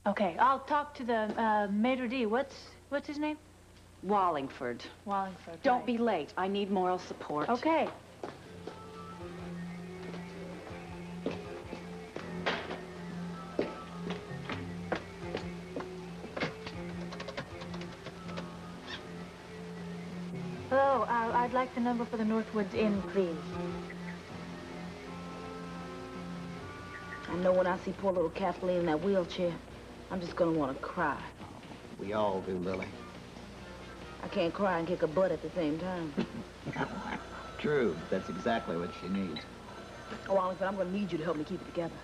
Okay, I'll talk to the maitre d'. What's his name? Wallingford. Wallingford. Don't right. be late. I need moral support. Okay. Hello, I'd like the number for the Northwoods Inn, please. I know when I see poor little Kathleen in that wheelchair, I'm just gonna want to cry. We all do, Lily. I can't cry and kick a butt at the same time. True. That's exactly what she needs. Oh, Wallingford, I'm gonna need you to help me keep it together.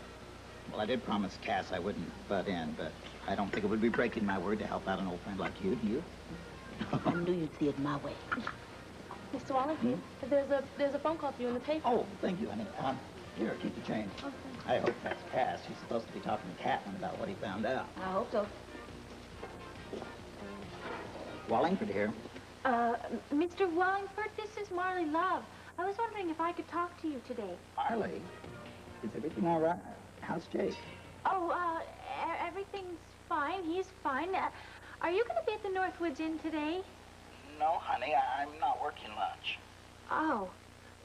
Well, I did promise Cass I wouldn't butt in, but I don't think it would be breaking my word to help out an old friend like you, do you? I knew you'd see it my way. Mr. Wallingford, there's a phone call for you in the paper. Oh, thank you, honey. Here, keep the change. Okay. I hope that's Cass. He's supposed to be talking to Catlin about what he found out. I hope so. Wallingford here. Mr. Wallingford, this is Marley Love. I was wondering if I could talk to you today. Marley, is everything all right? How's Jake? Oh, everything's fine. He's fine. Are you going to be at the Northwoods Inn today? No, honey, I'm not working lunch. Oh.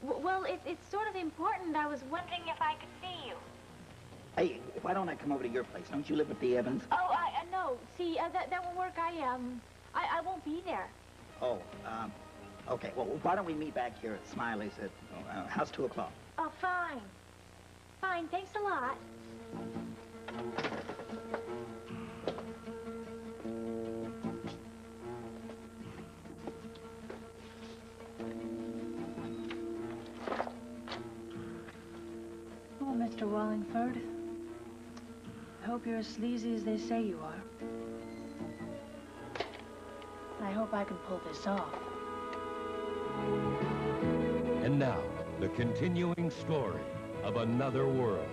Well, it's sort of important. I was wondering if I could see you. Hey, why don't I come over to your place? Don't you live with the Evans? Oh, no. See, that won't work. I won't be there. Oh, okay. Well, why don't we meet back here at Smiley's at house 2 o'clock? Oh, fine. Fine. Thanks a lot. Oh, Mr. Wallingford. I hope you're as sleazy as they say you are. I hope I can pull this off. And now, the continuing story of Another World.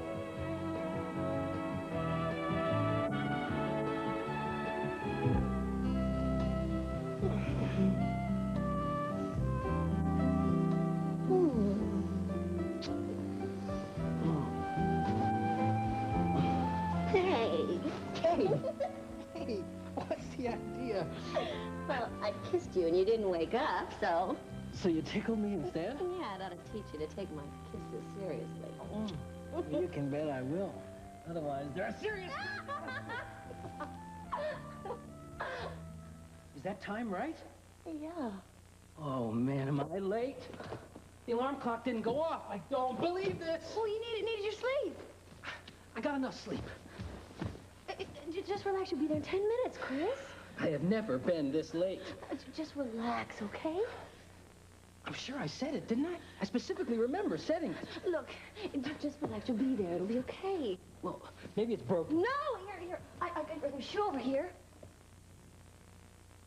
Hey, what's the idea? Well, I kissed you and you didn't wake up, so... So you tickled me instead? Yeah, it ought to teach you to take my kisses seriously. Oh, you can bet I will. Otherwise, they're serious. Is that time right? Yeah. Oh, man, am I late? The alarm clock didn't go off. I don't believe this. Well, you needed your sleep. I got enough sleep. Just relax. You'll be there in 10 minutes, Chris. I have never been this late. Just relax, okay? I'm sure I said it, didn't I? I specifically remember setting it. Look, just relax. You'll be there. It'll be okay. Well, maybe it's broken. No, here. I got a shoe over here.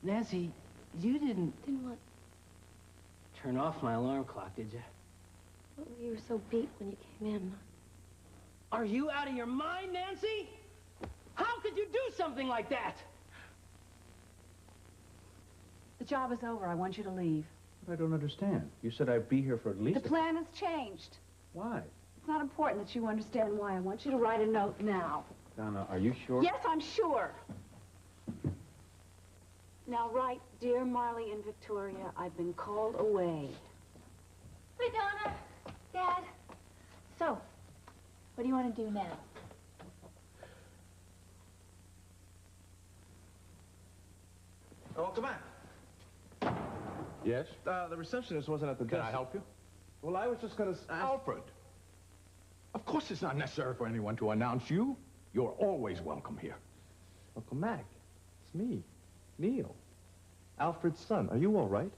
Nancy, you didn't Didn't what? turn off my alarm clock, did you? Well, you were so beat when you came in. Are you out of your mind, Nancy? How could you do something like that? The job is over. I want you to leave. I don't understand. You said I'd be here for at least... The plan has changed. Why? It's not important that you understand why. I want you to write a note now. Donna, are you sure? Yes, I'm sure. Now write, Dear Marley and Victoria, I've been called away. Hey, Donna. Dad. So, what do you want to do now? Oh, come on. Yes? The receptionist wasn't at the desk. Can I help you? Well, I was just going to ask... Alfred. Of course it's not necessary for anyone to announce you. You're always welcome here. Uncle Mac, it's me, Neil. Alfred's son. Are you all right?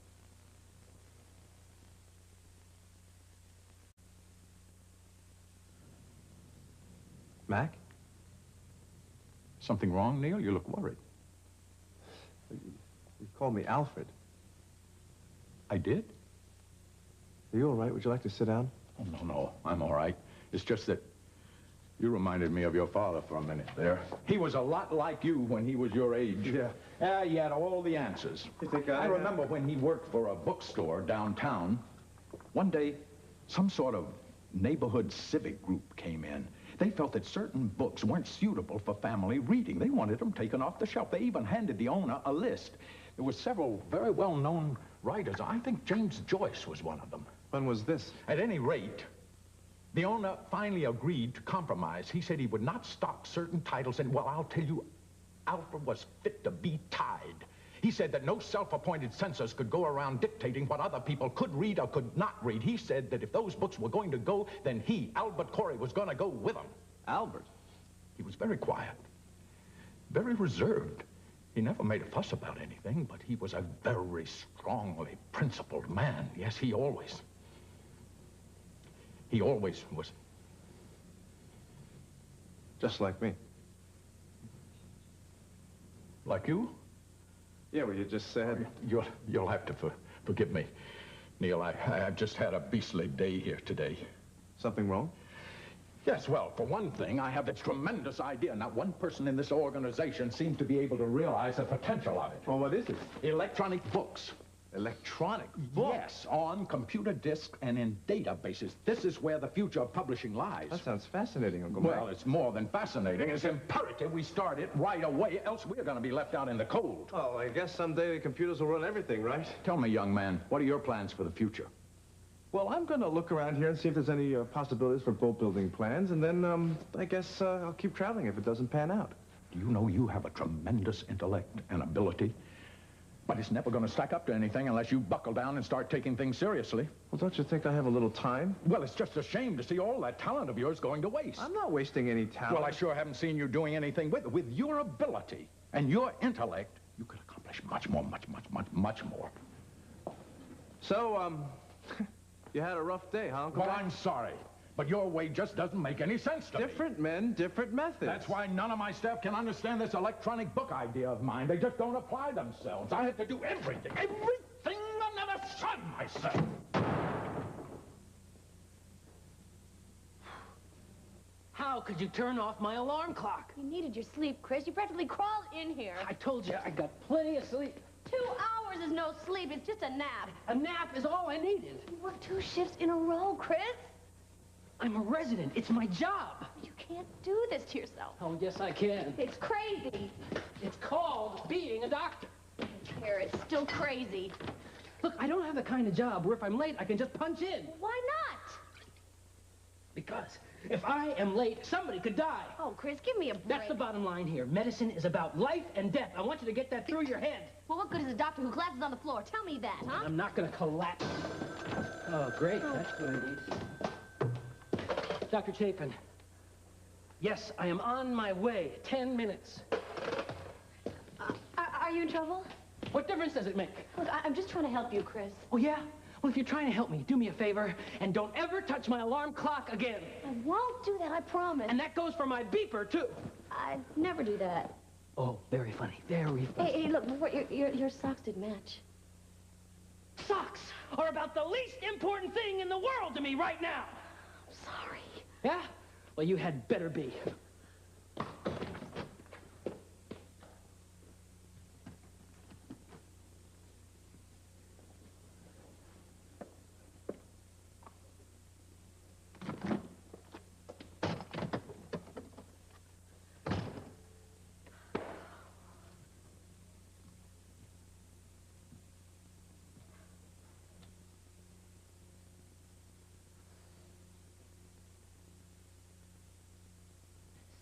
Mac? Something wrong, Neil? You look worried. You called me Alfred. I did? Are you all right? Would you like to sit down? Oh, no. I'm all right. It's just that you reminded me of your father for a minute there. He was a lot like you when he was your age. Yeah. He had all the answers. You think I remember when he worked for a bookstore downtown. One day, some sort of neighborhood civic group came in. They felt that certain books weren't suitable for family reading. They wanted them taken off the shelf. They even handed the owner a list. There were several very well-known writers. I think James Joyce was one of them. When was this? At any rate, the owner finally agreed to compromise. He said he would not stock certain titles, and, well, I'll tell you, Alfred was fit to be tied. He said that no self-appointed censors could go around dictating what other people could read or could not read. He said that if those books were going to go, then he, Albert Corey, was going to go with them. Albert? He was very quiet, very reserved. He never made a fuss about anything, but he was a very strongly principled man. Yes, he always was. Just like me. Like you? Yeah, well, you just said... You'll have to forgive me, Neil. I've just had a beastly day here today. Something wrong? Yes, well, for one thing, I have this tremendous idea. Not one person in this organization seems to be able to realize the potential of it. Well, what is it? Electronic books. Electronic books? Yes, on computer disks and in databases. This is where the future of publishing lies. That sounds fascinating, Uncle Mac. Well, it's more than fascinating. It's imperative we start it right away, else we're going to be left out in the cold. Well, I guess someday the computers will run everything, right? Tell me, young man, what are your plans for the future? Well, I'm going to look around here and see if there's any possibilities for boat-building plans, and then, I guess I'll keep traveling if it doesn't pan out. Do you know you have a tremendous intellect and ability? But it's never going to stack up to anything unless you buckle down and start taking things seriously. Well, don't you think I have a little time? Well, it's just a shame to see all that talent of yours going to waste. I'm not wasting any talent. Well, I sure haven't seen you doing anything with it. With your ability and your intellect, you could accomplish much more, much more. So, you had a rough day, huh, Uncle Well, Mac? I'm sorry, but your way just doesn't make any sense to me. Different men, different methods. That's why none of my staff can understand this electronic book idea of mine. They just don't apply themselves. I have to do everything under the sun myself. How could you turn off my alarm clock? You needed your sleep, Chris. You practically crawled in here. I told you I got plenty of sleep. 2 hours is no sleep. It's just a nap. A nap is all I needed. You worked 2 shifts in a row, Chris. I'm a resident. It's my job. You can't do this to yourself. Oh, yes, I can. It's crazy. It's called being a doctor. Here, it's still crazy. Look, I don't have the kind of job where if I'm late, I can just punch in. Why not? Because if I am late, somebody could die. Oh, Chris, give me a break. That's the bottom line here. Medicine is about life and death. I want you to get that through your head. Well, what good is a doctor who collapses on the floor? Tell me that, huh? I'm not going to collapse. Oh, great. That's what I need. Dr. Chapin. Yes, I am on my way. 10 minutes. Are you in trouble? What difference does it make? Look, I'm just trying to help you, Chris. Oh, yeah? Well, if you're trying to help me, do me a favor and don't ever touch my alarm clock again. I won't do that, I promise. And that goes for my beeper, too. I'd never do that. Oh, very funny. Very funny. Hey, look, your socks did match. Socks are about the least important thing in the world to me right now. I'm sorry. Yeah? Well, you had better be.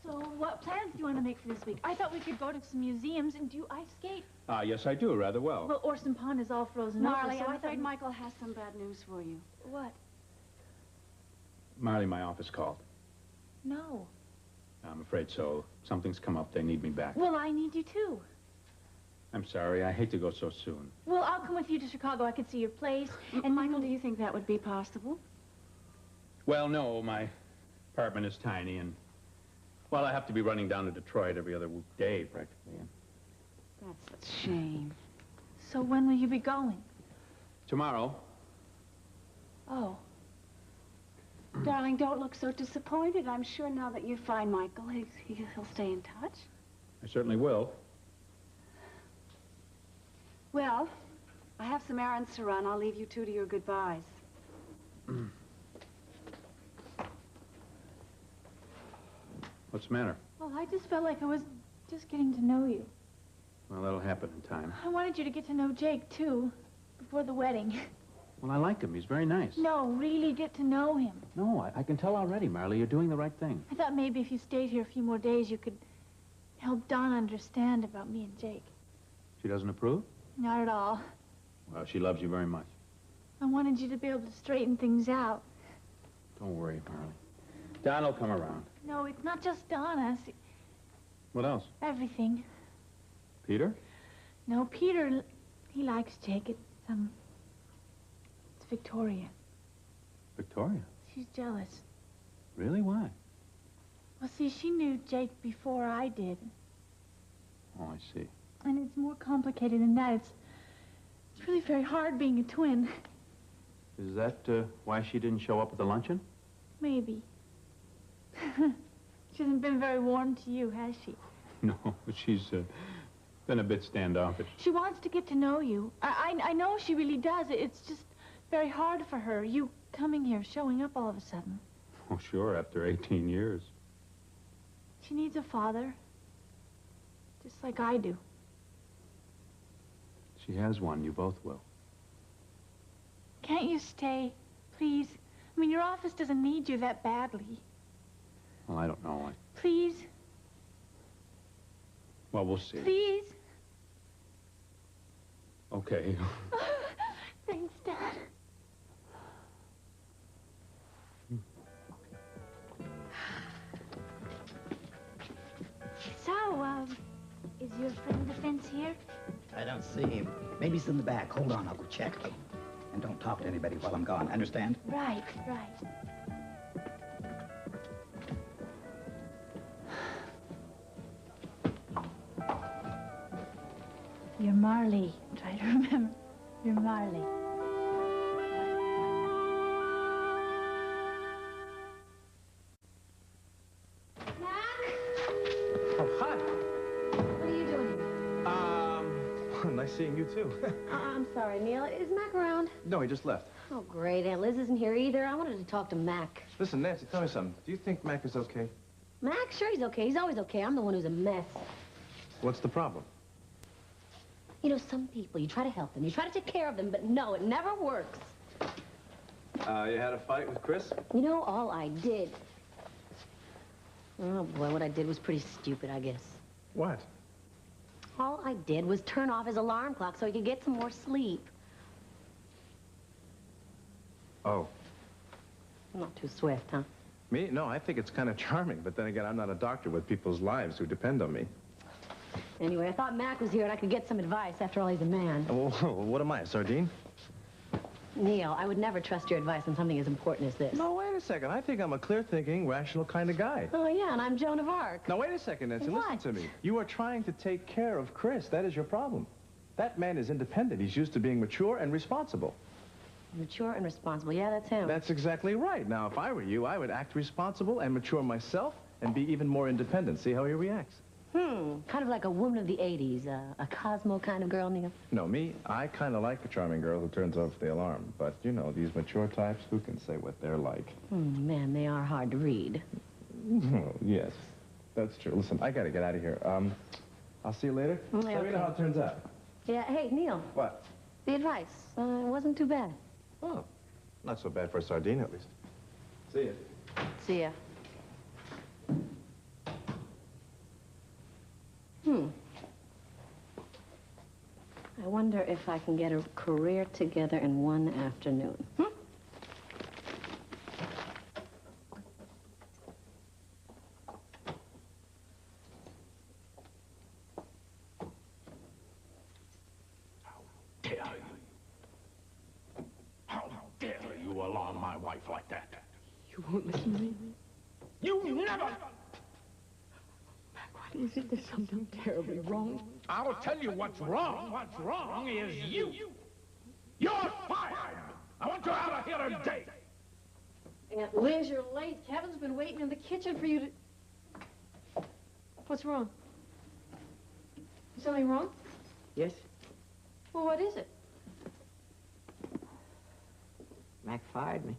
So, what plans do you want to make for this week? I thought we could go to some museums and do ice skate. Yes, I do, rather well. Well, Orson Pond is all frozen Marley, over, so I'm I thought... afraid Michael has some bad news for you. What? Marley, my office called. No. I'm afraid so. Something's come up. They need me back. Well, I need you too. I'm sorry. I hate to go so soon. Well, I'll come with you to Chicago. I could see your place. And Michael, do you think that would be possible? Well, no. My apartment is tiny, and, well, I have to be running down to Detroit every other day, practically. That's a shame. So when will you be going? Tomorrow. Oh. Darling, don't look so disappointed. I'm sure now that you find Michael, he'll stay in touch. I certainly will. Well, I have some errands to run. I'll leave you two to your goodbyes. What's the matter? Well, I just felt like I was just getting to know you. Well, that'll happen in time. I wanted you to get to know Jake, too, before the wedding. Well, I like him. He's very nice. No, really get to know him. No, I can tell already, Marley. You're doing the right thing. I thought maybe if you stayed here a few more days, you could help Donna understand about me and Jake. She doesn't approve? Not at all. Well, she loves you very much. I wanted you to be able to straighten things out. Don't worry, Marley. Don will come around. No, it's not just Donna. See, What else? everything. Peter? No, Peter, he likes Jake. It's Victoria. Victoria? She's jealous. Really? Why? Well, see, she knew Jake before I did. Oh, I see. And it's more complicated than that. It's really very hard being a twin. Is that why she didn't show up at the luncheon? Maybe. She hasn't been very warm to you, has she? No, but she's been a bit standoffish. She wants to get to know you. I know she really does. It's just very hard for her. You coming here, showing up all of a sudden. Oh, sure, after 18 years. She needs a father. Just like I do. She has one. You both will. Can't you stay, please? I mean, your office doesn't need you that badly. Well, I don't know. Please? Well, we'll see. Please? Okay. Thanks, Dad. So, is your friend the fence here? I don't see him. Maybe he's in the back. Hold on, I'll go check. And don't talk to anybody while I'm gone. Understand? Right, right. You're Marley. Try to remember. You're Marley. Oh, hi. What are you doing here? Nice seeing you, too. I'm sorry, Neil. Is Mac around? No, he just left. Oh, great. Aunt Liz isn't here either. I wanted to talk to Mac. Listen, Nancy, tell me something. Do you think Mac is okay? Mac? Sure, he's okay. He's always okay. I'm the one who's a mess. What's the problem? You know, some people, you try to help them, you try to take care of them, but no, it never works. You had a fight with Chris? You know, all I did... Oh, boy, what I did was pretty stupid, I guess. What? All I did was turn off his alarm clock so he could get some more sleep. Oh. Not too swift, huh? Me? No, I think it's kind of charming, but then again, I'm not a doctor with people's lives who depend on me. Anyway, I thought Mac was here and I could get some advice. After all, he's a man. Well, what am I, a sardine? Neil, I would never trust your advice on something as important as this. No, wait a second. I think I'm a clear-thinking, rational kind of guy. Oh, yeah, and I'm Joan of Arc. Now, wait a second, Nancy. What? Listen to me. You are trying to take care of Chris. That is your problem. That man is independent. He's used to being mature and responsible. Mature and responsible. Yeah, that's him. That's exactly right. Now, if I were you, I would act responsible and mature myself and be even more independent. See how he reacts. Kind of like a woman of the 80s, a Cosmo kind of girl, Neil. No, me, I kind of like a charming girl who turns off the alarm. But, you know, these mature types, who can say what they're like? Man, they are hard to read. Oh, yes, that's true. Listen, I got to get out of here. I'll see you later. Yeah, Let me know how it turns out. Yeah, hey, Neil. What? The advice, it wasn't too bad. Oh, not so bad for a sardine, at least. See ya. See ya. I wonder if I can get a career together in one afternoon. How dare you alarm my wife like that? You won't listen to me? You never! What is it? There's something terribly wrong. I'll tell you what's wrong. What's wrong is you. You're fired. I want you out of here today. Aunt Liz, you're late. Kevin's been waiting in the kitchen for you to... What's wrong? Is something wrong? Yes? Well, what is it? Mac fired me.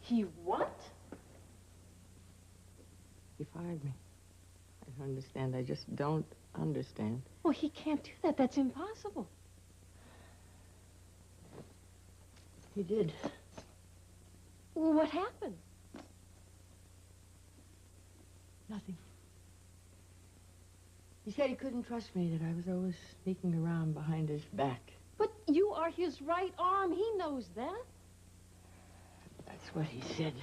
He what? He fired me. I don't understand. I just don't understand. Well, he can't do that. That's impossible. He did. Well, what happened? Nothing. He said he couldn't trust me, that I was always sneaking around behind his back. But you are his right arm. He knows that. That's what he said.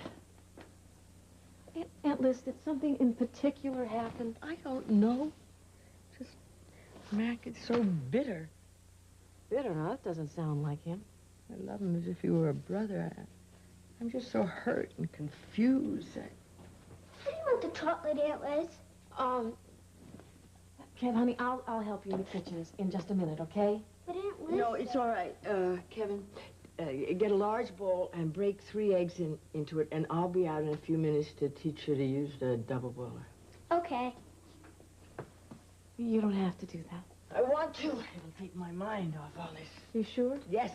Aunt Liz, did something in particular happen? I don't know. Just, Mac, it's so bitter. Bitter? No, that doesn't sound like him. I love him as if he were a brother. I'm just so hurt and confused. How do you want the chocolate, Aunt Liz? Kev, honey, I'll help you in the kitchen in just a minute, okay? But Aunt Liz... No, it's all right, Kevin. Get a large bowl and break 3 eggs into it, and I'll be out in a few minutes to teach you to use the double boiler. Okay. You don't have to do that. I want to. It'll take my mind off all this. You sure? Yes.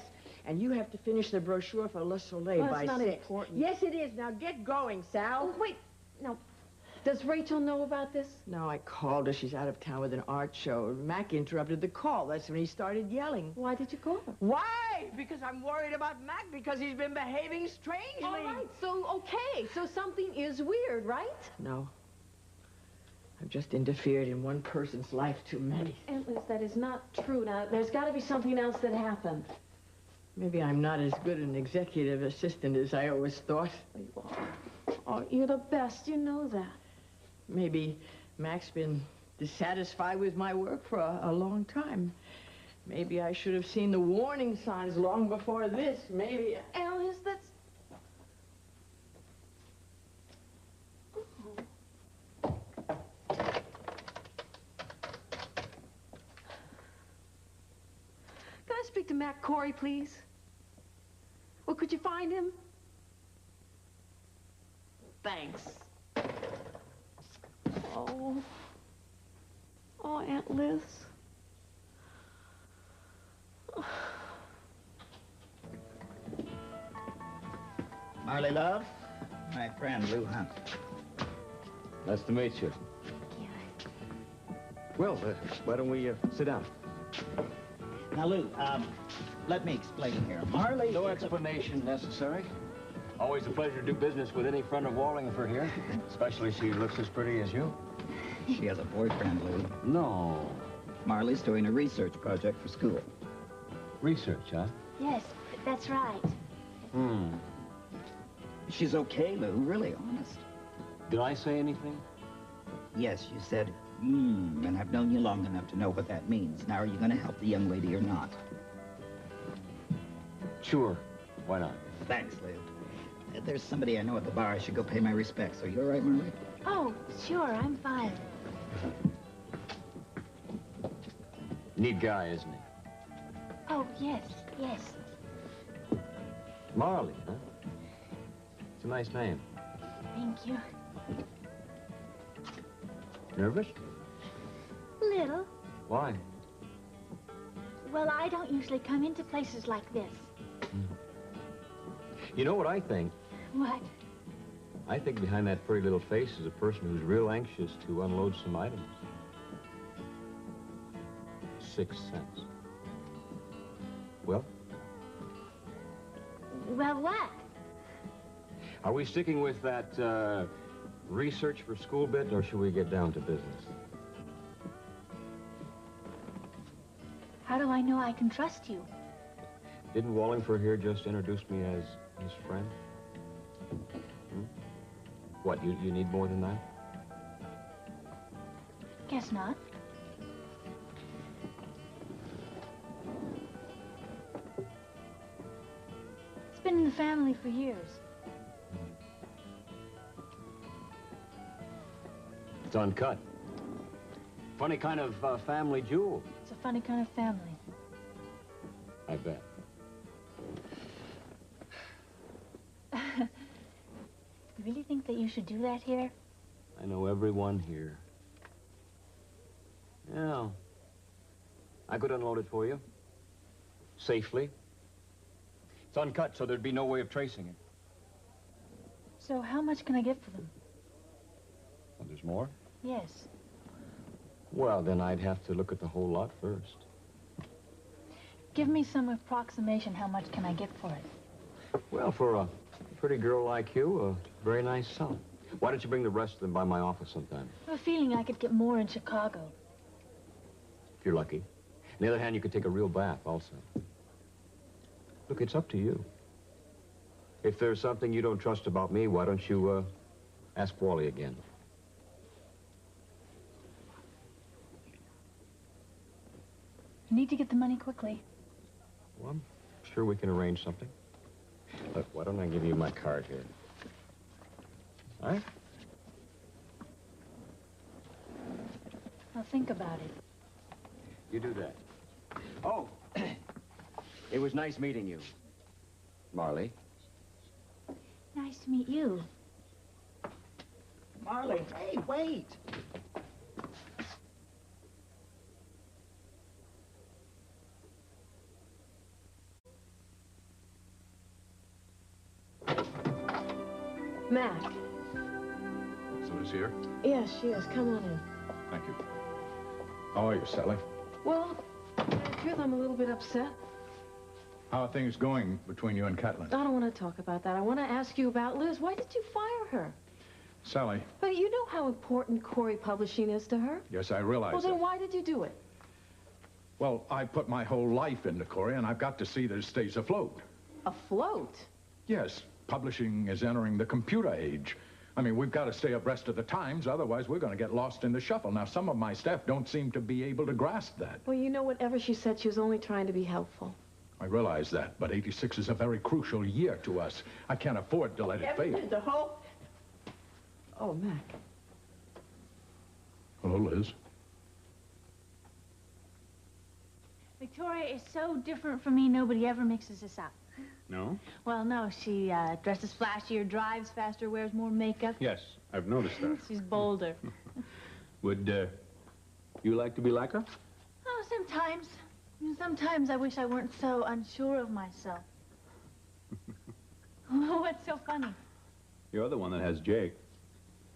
And you have to finish the brochure for Le Soleil Well, by it's not 6. important. Yes, it is. Now get going, Sal. Oh, wait. No. Does Rachel know about this? No, I called her. She's out of town with an art show. Mac interrupted the call. That's when he started yelling. Why did you call her? Why? Because I'm worried about Mac, because he's been behaving strangely. All right, so, okay. So something is weird, right? No. I've just interfered in one person's life too many. Aunt Liz, that is not true. Now, there's got to be something else that happened. Maybe I'm not as good an executive assistant as I always thought. You are. Oh, you're the best. You know that. Maybe Mac's been dissatisfied with my work for a long time. Maybe I should have seen the warning signs long before this. Maybe... Aunt Liz, that's... Can I speak to Mac Corey, please? Well, could you find him? Thanks. Oh. Oh, Aunt Liz. Marley, love, my friend Lou Hunt. Nice to meet you. Well, why don't we sit down? Now, Lou, let me explain here. Marley... No explanation necessary. Always a pleasure to do business with any friend of Wallingford here, especially she looks as pretty as you. She has a boyfriend, Lou. No. Marley's doing a research project for school. Research, huh? Yes, that's right. She's okay, Lou, really honest. Did I say anything? Yes, you said, and I've known you long enough to know what that means. Now, are you going to help the young lady or not? Sure. Why not? Thanks, Lou. There's somebody I know at the bar. I should go pay my respects. Are you all right, Marley? Oh, sure, I'm fine. Neat guy, isn't he? Oh, yes, yes. Marley, huh? It's a nice name. Thank you. Nervous? Little. Why? Well, I don't usually come into places like this. You know what I think? What? I think behind that pretty little face is a person who's real anxious to unload some items. 6 cents. Well? Well, what? Are we sticking with that, research for school bit, or should we get down to business? How do I know I can trust you? Didn't Wallingford here just introduce me as his friend? What, you need more than that? Guess not. It's been in the family for years. It's uncut. Funny kind of family jewel. It's a funny kind of family. I bet. You really think that you should do that here? I know everyone here. Yeah. I could unload it for you. Safely. It's uncut, so there'd be no way of tracing it. So how much can I get for them? Well, There's more? Yes. Well, then I'd have to look at the whole lot first. Give me some approximation. How much can I get for it? Well, for a pretty girl like you, a very nice sum. Why don't you bring the rest of them by my office sometime? I have a feeling I could get more in Chicago. If you're lucky. On the other hand, you could take a real bath also. Look, it's up to you. If there's something you don't trust about me, why don't you, ask Wally again? I need to get the money quickly. Well, I'm sure we can arrange something. Look, why don't I give you my card here? All right? I'll think about it. You do that. Oh, it was nice meeting you, Marley. Nice to meet you. Marley, hey, wait. Mac. Sue's here. Yes, she is. Come on in. Thank you. How are you, Sally? Well, the truth, I'm a little bit upset. How are things going between you and Catelyn? I don't want to talk about that. I want to ask you about Liz. Why did you fire her? Sally. But you know how important Corey Publishing is to her. Yes, I realize Well, then that. why did you do it? Well, I put my whole life into Corey, and I've got to see that it stays afloat. Afloat? Yes, publishing is entering the computer age. I mean, we've got to stay abreast of the times, otherwise we're going to get lost in the shuffle. Now, some of my staff don't seem to be able to grasp that. Well, you know, whatever she said, she was only trying to be helpful. I realize that, but 86 is a very crucial year to us. I can't afford to let it fail. The whole... Oh, Mac. Hello, Liz. Victoria is so different from me, nobody ever mixes us up. No? Well, no, she dresses flashier, drives faster, wears more makeup. Yes, I've noticed that. She's bolder. Would, you like to be like her? Oh, sometimes. Sometimes I wish I weren't so unsure of myself. What's so funny? You're the one that has Jake.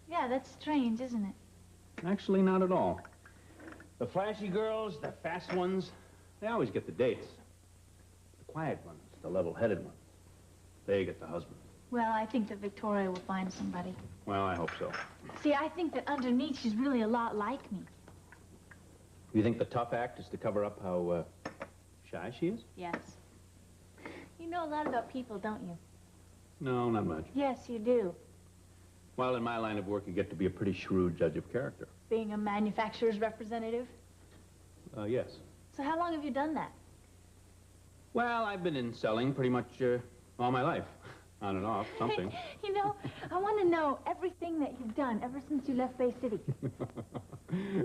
Yeah, that's strange, isn't it? Actually, not at all. The flashy girls, the fast ones, they always get the dates. The quiet ones, the level-headed ones, they get the husband. Well, I think that Victoria will find somebody. Well, I hope so. See, I think that underneath she's really a lot like me. You think the tough act is to cover up how, shy she is? Yes. You know a lot about people, don't you? No, not much. Yes, you do. Well, in my line of work, you get to be a pretty shrewd judge of character. Being a manufacturer's representative. Yes. So how long have you done that? Well, I've been in selling pretty much, all my life. On and off, something. You know, I want to know everything that you've done ever since you left Bay City.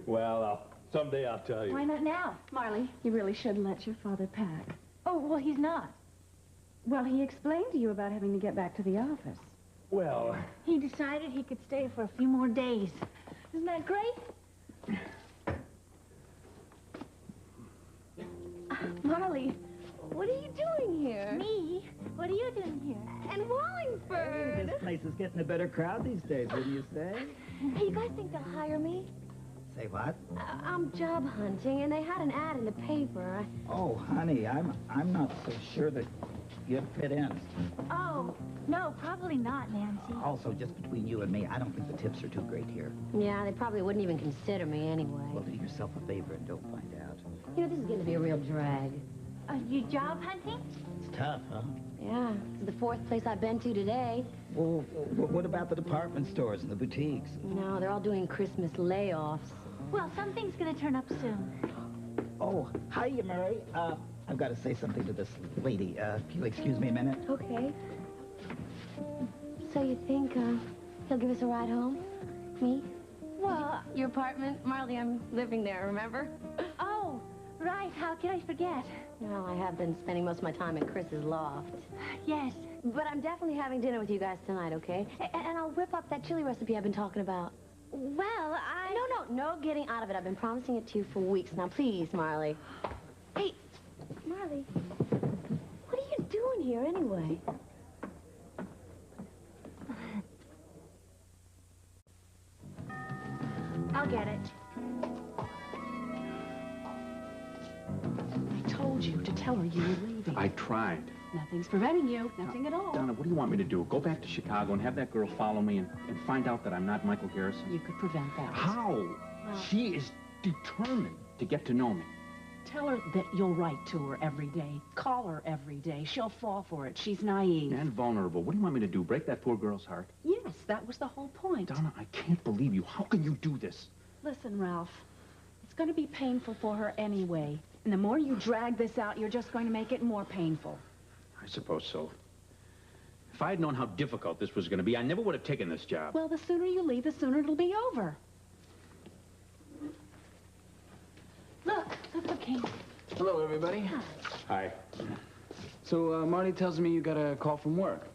Well, someday I'll tell you. Why not now? Marley, you really shouldn't let your father pack. Oh, well, he's not. Well, he explained to you about having to get back to the office. Well... He decided he could stay for a few more days. Isn't that great? Marley, what are you doing here? Me? What are you doing here? And Wallingford! This place is getting a better crowd these days, wouldn't you say? Hey, you guys think they'll hire me? Say what? I'm job hunting, and they had an ad in the paper. Oh, honey, I'm not so sure that you'd fit in. Oh, no, probably not, Nancy. Also, just between you and me, I don't think the tips are too great here. Yeah, they probably wouldn't even consider me anyway. Well, do yourself a favor and don't find out. You know, this is getting to be a real drag. You job hunting? It's tough, huh? Yeah, this is the fourth place I've been to today. Well, what about the department stores and the boutiques? No, they're all doing Christmas layoffs. Well, something's gonna turn up soon. Oh, hiya, Mary. I've got to say something to this lady. Can you excuse me a minute? Okay. So you think, he'll give us a ride home? Me? Well, your apartment? Marley, I'm living there, remember? Oh, right. How could I forget? Well, I have been spending most of my time at Chris's loft. Yes. But I'm definitely having dinner with you guys tonight, okay? And I'll whip up that chili recipe I've been talking about. Well, I... No getting out of it. I've been promising it to you for weeks. Now, please, Marley. Hey, Marley, what are you doing here anyway? I'll get it. I told you to tell her you were leaving. I tried. Nothing's preventing you. Nothing at all. Donna, what do you want me to do? Go back to Chicago and have that girl follow me and find out that I'm not Michael Garrison? You could prevent that. How? Well, She is determined to get to know me. tell her that you'll write to her every day. Call her every day. She'll fall for it. She's naive. And vulnerable. What do you want me to do? Break that poor girl's heart? Yes, that was the whole point. Donna, I can't believe you. How can you do this? Listen, Ralph. It's going to be painful for her anyway. And the more you drag this out, you're just going to make it more painful. I suppose so. If I had known how difficult this was going to be, I never would have taken this job. Well, the sooner you leave, the sooner it'll be over. Look what came. Hello, everybody. Hi. So, Marty tells me you got a call from work.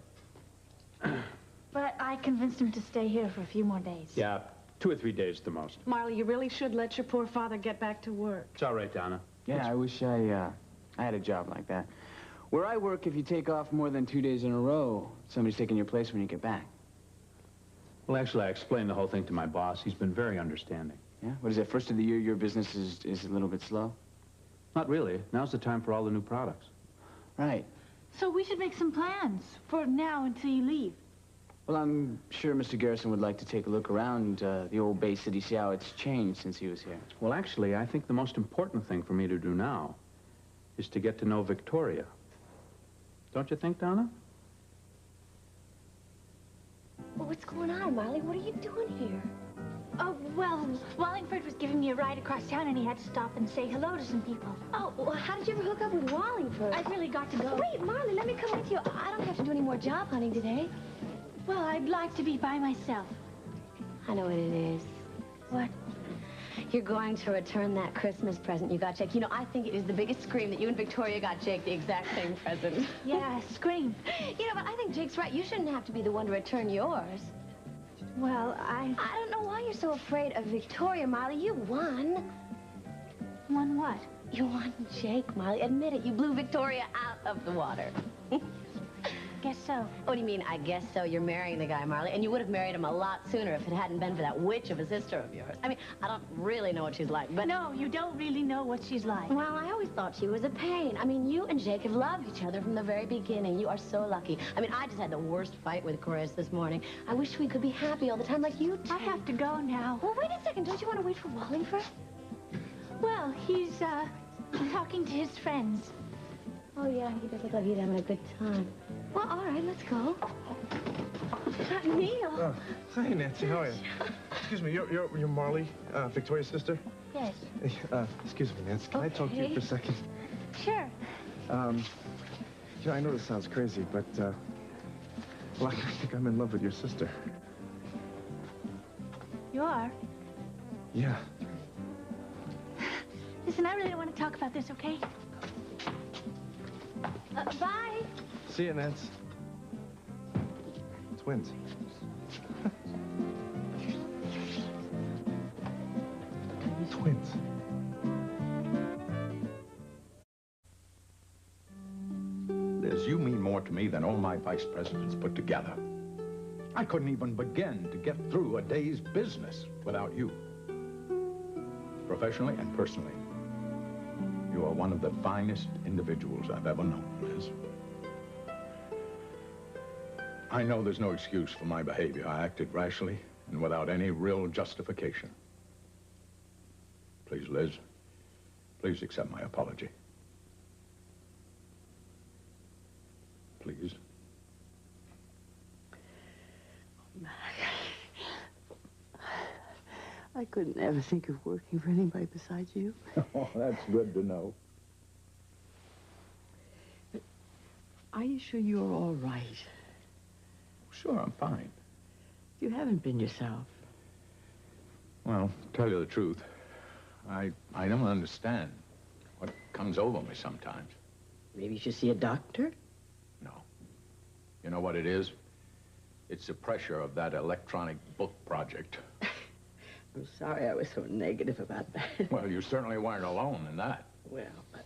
But I convinced him to stay here for a few more days. Yeah, 2 or 3 days at the most. Marley, you really should let your poor father get back to work. It's all right, Donna. Yeah, I wish I had a job like that. Where I work, if you take off more than 2 days in a row, somebody's taking your place when you get back. Well, actually, I explained the whole thing to my boss. He's been very understanding. Yeah? What is it, first of the year, your business is a little bit slow? Not really. Now's the time for all the new products. Right. So we should make some plans for now until you leave. Well, I'm sure Mr. Garrison would like to take a look around the old Bay City, see how it's changed since he was here. Well, actually, I think the most important thing for me to do now is to get to know Victoria. Don't you think, Donna? Well, what's going on, Marley? What are you doing here? Oh, well, Wallingford was giving me a ride across town, and he had to stop and say hello to some people. Oh, well, how did you ever hook up with Wallingford? I've really got to go. Wait, Marley, let me come with you. I don't have to do any more job hunting today. Well, I'd like to be by myself. I know what it is. What? You're going to return that Christmas present you got Jake. You know, I think it is the biggest scream that you and Victoria got Jake the exact same present. Yeah, scream. You know, but I think Jake's right. You shouldn't have to be the one to return yours. Well, I don't know why you're so afraid of Victoria, Marley. You won. Won what? You won Jake, Marley. Admit it. You blew Victoria out of the water. Guess so. What do you mean, I guess so? You're marrying the guy, Marley, and you would have married him a lot sooner if it hadn't been for that witch of a sister of yours. I mean, I don't really know what she's like, but... No, you don't really know what she's like. Well, I always thought she was a pain. I mean, you and Jake have loved each other from the very beginning. You are so lucky. I mean, I just had the worst fight with Chris this morning. I wish we could be happy all the time like you two. I have to go now. Well, wait a second. Don't you want to wait for Wallingford? Well, he's, talking to his friends. Oh, yeah, he does look like he's having a good time. Well, all right, let's go. Neil. Hi, Nancy. How are you? Excuse me, you're Marley, Victoria's sister? Yes. Excuse me, Nancy. Can I talk to you for a second? Sure. You know, I know this sounds crazy, but, well, I think I'm in love with your sister. You are? Yeah. Listen, I really don't want to talk about this, okay? Bye. See you, Nance. Twins. Twins. Liz, you mean more to me than all my vice presidents put together. I couldn't even begin to get through a day's business without you. Professionally and personally, you are one of the finest individuals I've ever known, Liz. I know there's no excuse for my behavior. I acted rashly and without any real justification. Please, Liz, please accept my apology. Please. I couldn't ever think of working for anybody besides you. Oh, that's good to know. Are you sure you're all right? Sure, I'm fine. You haven't been yourself. Well, to tell you the truth, I don't understand what comes over me sometimes. Maybe you should see a doctor? No. You know what it is? It's the pressure of that electronic book project. I'm sorry I was so negative about that. Well, you certainly weren't alone in that. Well, but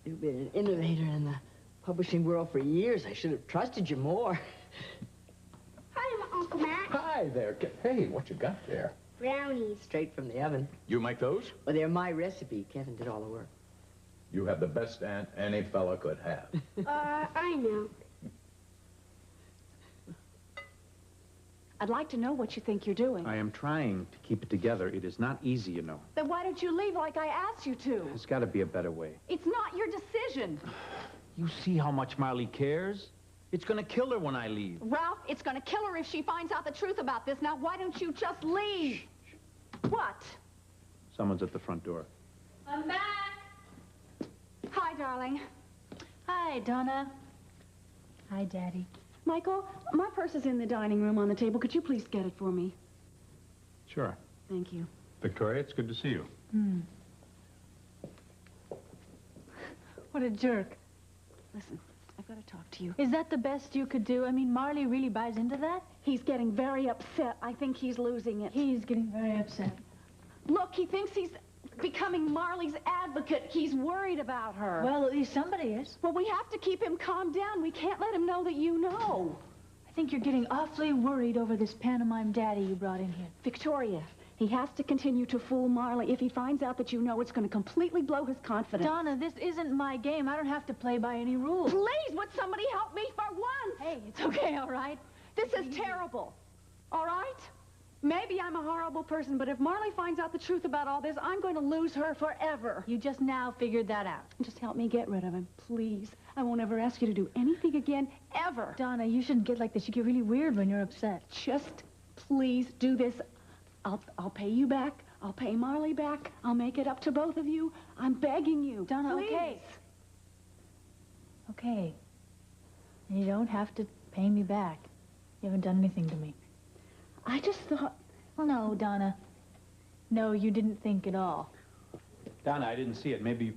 you've been an innovator in the publishing world for years. I should have trusted you more. Hi, Uncle Mac. Hi there. Hey, what you got there? Brownies. Straight from the oven. You make those? Well, they're my recipe. Kevin did all the work. You have the best aunt any fella could have. I know. I'd like to know what you think you're doing. I am trying to keep it together. It is not easy, you know. Then why don't you leave like I asked you to? There's got to be a better way. It's not your decision. You see how much Marley cares? It's going to kill her when I leave. Ralph, it's going to kill her if she finds out the truth about this. Now, why don't you just leave? What? Someone's at the front door. I'm back. Hi, darling. Hi, Donna. Hi, Daddy. Michael, my purse is in the dining room on the table. Could you please get it for me? Sure. Thank you. Victoria, it's good to see you. What a jerk. Listen, I've got to talk to you. Is that the best you could do? I mean, Marley really buys into that? He's getting very upset. I think he's losing it. He's getting very upset. Look, he thinks he's becoming Marley's advocate. He's worried about her. Well, at least somebody is. Well, we have to keep him calmed down. We can't let him know that you know. I think you're getting awfully worried over this pantomime daddy you brought in here. Victoria, he has to continue to fool Marley. If he finds out that you know, it's going to completely blow his confidence. Donna, this isn't my game. I don't have to play by any rules. Please, would somebody help me for once? Hey, it's okay, all right? This is terrible. All right? Maybe I'm a horrible person, but if Marley finds out the truth about all this, I'm going to lose her forever. You just now figured that out. Just help me get rid of him, please. I won't ever ask you to do anything again, ever. Donna, you shouldn't get like this. You get really weird when you're upset. Just please do this. I'll pay you back. I'll pay Marley back. I'll make it up to both of you. I'm begging you. Donna, please. okay. Okay. And you don't have to pay me back. You haven't done anything to me. I just thought... Well, no, Donna. No, you didn't think at all. Donna, I didn't see it. Maybe...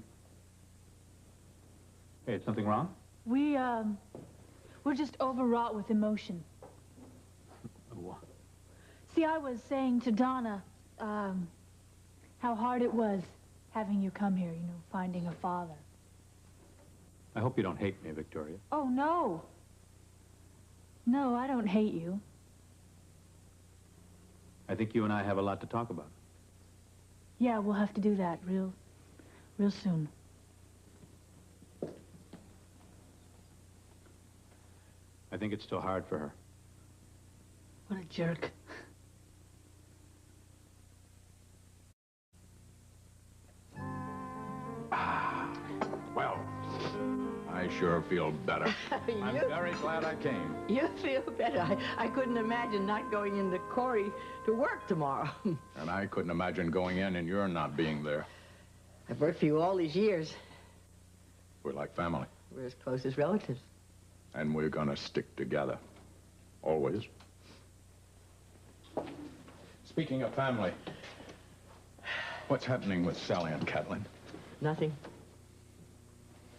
Hey, is something wrong? We're just overwrought with emotion. What? See, I was saying to Donna, how hard it was having you come here, you know, finding a father. I hope you don't hate me, Victoria. Oh, no. No, I don't hate you. I think you and I have a lot to talk about. Yeah, we'll have to do that real soon. I think it's still hard for her. What a jerk. Well, I sure feel better. I'm very glad I came. You feel better. I couldn't imagine not going into Corey to work tomorrow. And I couldn't imagine going in and you're not being there. I've worked for you all these years. We're like family. We're as close as relatives. And we're gonna stick together. Always. Speaking of family, what's happening with Sally and Kathleen? Nothing.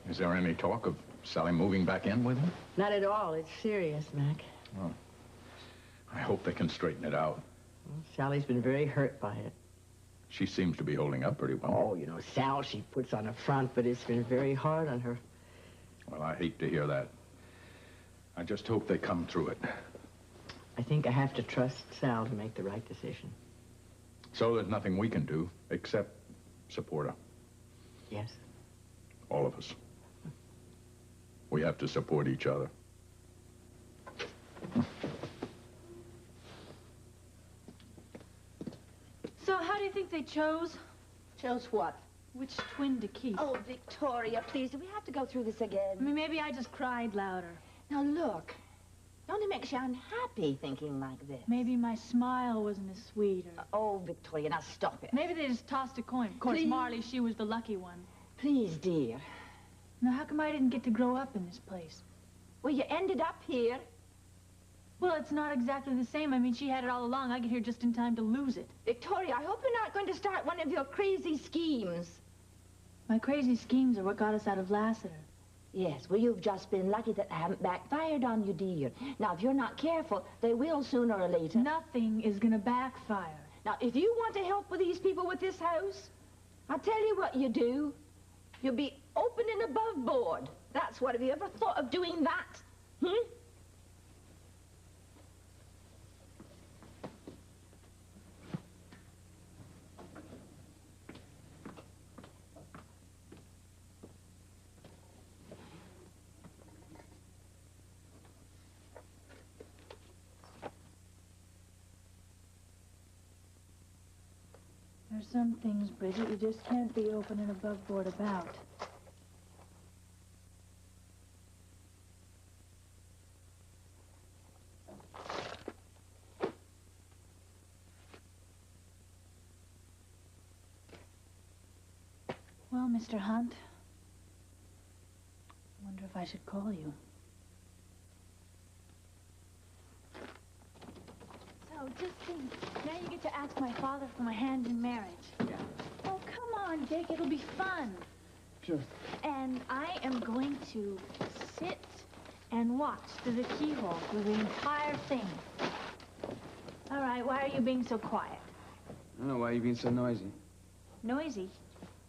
Is there any talk of Sally moving back in with him? Not at all. It's serious, Mac. Oh. I hope they can straighten it out. Well, Sally's been very hurt by it. She seems to be holding up pretty well. Oh, you know, Sal, she puts on a front, but it's been very hard on her. Well, I hate to hear that. I just hope they come through it. I think I have to trust Sal to make the right decision. So there's nothing we can do except support her. Yes. All of us. We have to support each other. So how do you think they chose? Chose what? Which twin to keep? Oh, Victoria, please, do we have to go through this again? I mean, maybe I just cried louder. Now, look. It only makes you unhappy thinking like this. Maybe my smile wasn't as sweet, or... Oh, Victoria, now stop it. Maybe they just tossed a coin. Of course, Please. Marley, she was the lucky one. Please, dear. Now, how come I didn't get to grow up in this place? Well, you ended up here. Well, it's not exactly the same. I mean, she had it all along. I get here just in time to lose it. Victoria, I hope you're not going to start one of your crazy schemes. My crazy schemes are what got us out of Lassiter. Yes, well, you've just been lucky that they haven't backfired on you, dear. Now, if you're not careful, they will sooner or later. Nothing is going to backfire. Now, if you want to help with these people with this house, I'll tell you what you do. You'll be open and above board. That's what. Have you ever thought of doing that? Hmm? There's some things, Bridget, you just can't be open and above board about. Well, Mr. Hunt, I wonder if I should call you. So, just think, now you get to ask my father for my hand in marriage. Yeah. Oh, come on, Jake, it'll be fun. Sure. And I am going to sit and watch through the keyhole through the entire thing. All right, why are you being so quiet? I don't know, why are you being so noisy? Noisy?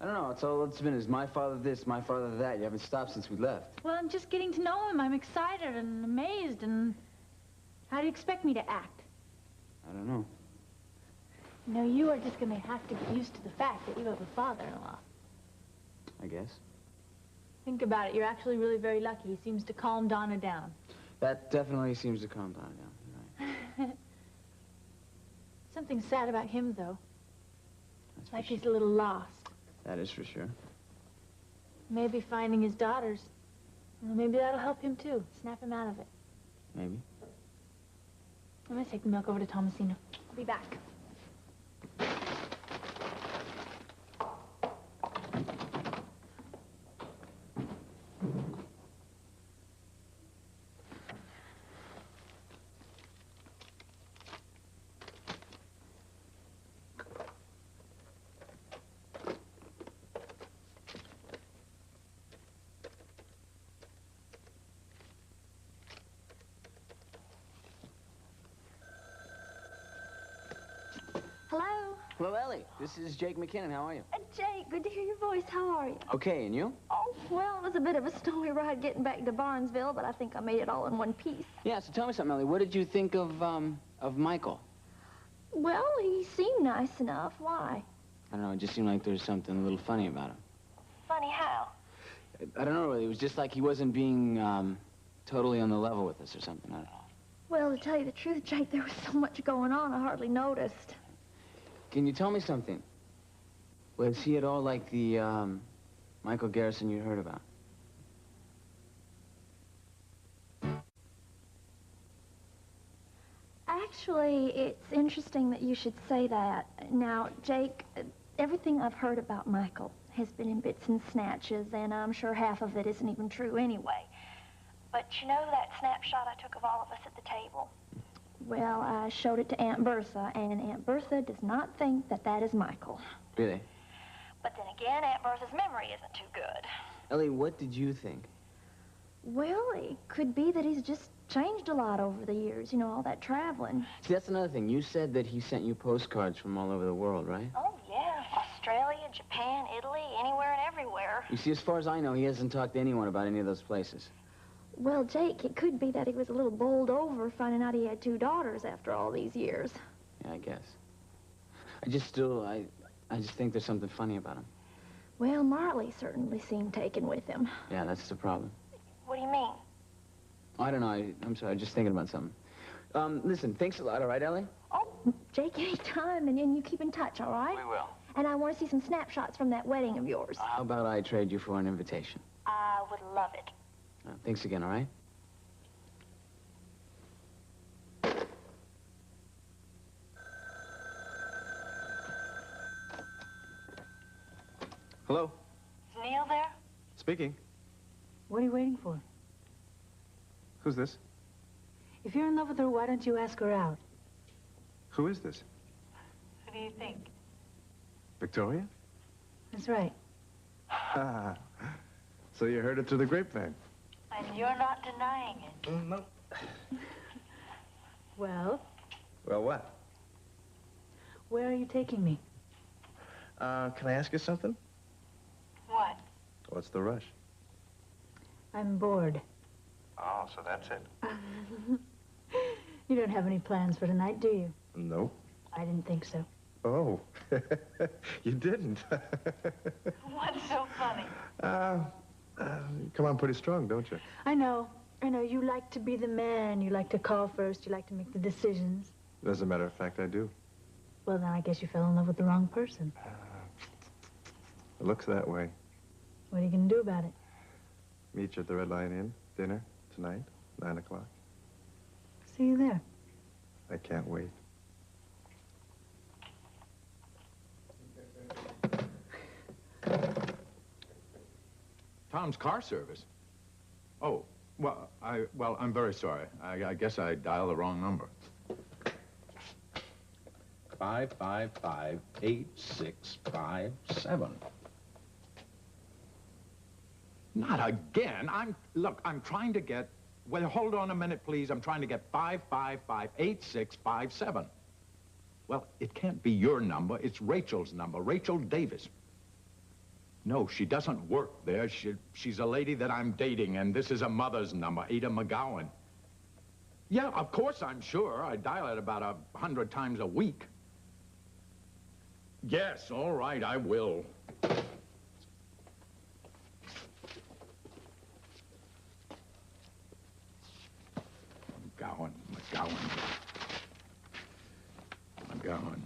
I don't know, all it's been is my father this, my father that. You haven't stopped since we left. Well, I'm just getting to know him. I'm excited and amazed, and how do you expect me to act? I don't know. You know, you are just going to have to get used to the fact that you have a father-in-law. I guess. Think about it. You're actually really very lucky. He seems to calm Donna down. That definitely seems to calm Donna down. You're right. Something sad about him, though. That's Like for he's a little lost. That is for sure. Maybe finding his daughters. Well, maybe that'll help him, too. Snap him out of it. Maybe. I'm going to take the milk over to Thomasina. I'll be back. Hello? Hello, Ellie. This is Jake McKinnon. How are you? Jake, good to hear your voice. How are you? Okay, and you? Oh, well, it was a bit of a snowy ride getting back to Barnesville, but I think I made it all in one piece. Yeah, so tell me something, Ellie. What did you think of Michael? Well, he seemed nice enough. Why? I don't know, it just seemed like there was something a little funny about him. Funny how? I don't know, really. It was just like he wasn't being, totally on the level with us or something. I don't know. Well, to tell you the truth, Jake, there was so much going on, I hardly noticed. Can you tell me something? Was he at all like the, Michael Garrison you heard about? Actually, it's interesting that you should say that. Now, Jake, everything I've heard about Michael has been in bits and snatches, and I'm sure half of it isn't even true anyway. But you know that snapshot I took of all of us at the table? Well, I showed it to Aunt Bertha, and Aunt Bertha does not think that that is Michael. Really? But then again, Aunt Bertha's memory isn't too good. Ellie, what did you think? Well, it could be that he's just changed a lot over the years, you know, all that traveling. See, that's another thing. You said that he sent you postcards from all over the world, right? Oh, yeah. Australia, Japan, Italy, anywhere and everywhere. You see, as far as I know, he hasn't talked to anyone about any of those places. Well, Jake, it could be that he was a little bowled over finding out he had 2 daughters after all these years. Yeah, I guess. I just think there's something funny about him. Well, Marley certainly seemed taken with him. Yeah, that's the problem. What do you mean? I don't know. I'm sorry. I'm just thinking about something. Listen, thanks a lot, all right, Ellie? Oh, Jake, anytime, and then you keep in touch, all right? We will. And I want to see some snapshots from that wedding of yours. How about I trade you for an invitation? I would love it. Thanks again, all right? Hello? Is Neil there? Speaking. What are you waiting for? Who's this? If you're in love with her, why don't you ask her out? Who is this? Who do you think? Victoria? That's right. Ah, so you heard it through the grapevine. And you're not denying it. No. Well, Well, what? where are you taking me? Can I ask you something? What? What's the rush? I'm bored. Oh, so that's it. You don't have any plans for tonight, do you? No. I didn't think so. Oh, you didn't. What's so funny? Come on pretty strong, don't you? I know. You like to be the man. You like to call first. You like to make the decisions. As a matter of fact, I do. Well, then I guess you fell in love with the wrong person. It looks that way. What are you going to do about it? Meet you at the Red Lion Inn. Dinner tonight, 9 o'clock. See you there. I can't wait. Tom's car service? Oh, well, I'm very sorry. I guess I dialed the wrong number. 555-8657. Not again. Look, I'm trying to get... Well, hold on a minute, please. I'm trying to get 555-8657. Well, it can't be your number. It's Rachel's number, Rachel Davis. No, she doesn't work there. She's a lady that I'm dating, and this is a mother's number, Ada McGowan. Yeah, of course, I'm sure. I dial it about 100 times a week. Yes, all right, I will. McGowan.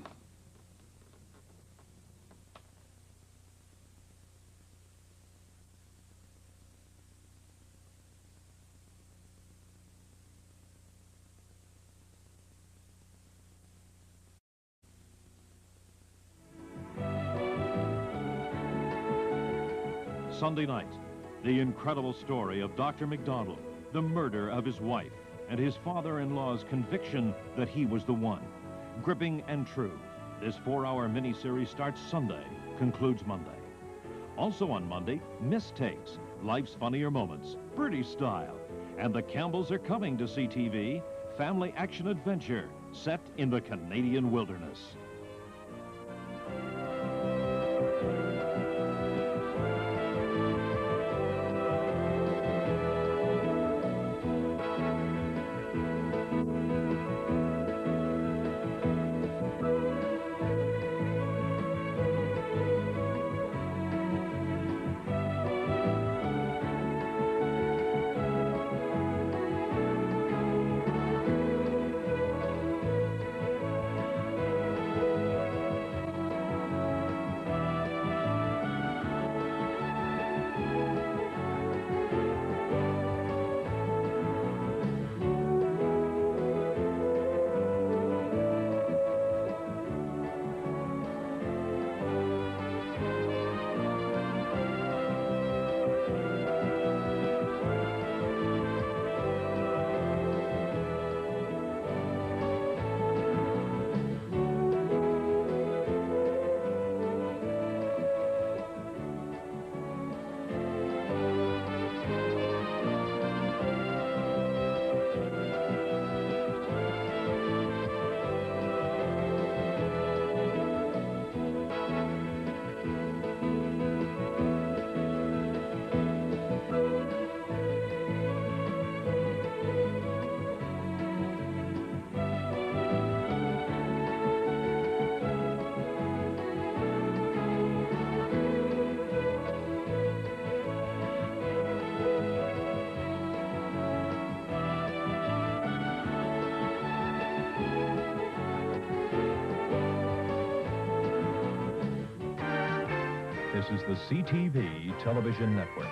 Sunday night, the incredible story of Dr. McDonald, the murder of his wife, and his father-in-law's conviction that he was the one. Gripping and true. This 4-hour miniseries starts Sunday, concludes Monday. Also on Monday, Mistakes, Life's Funnier Moments, British Style. And the Campbells are coming to CTV, family action adventure set in the Canadian wilderness. This is the CTV Television Network.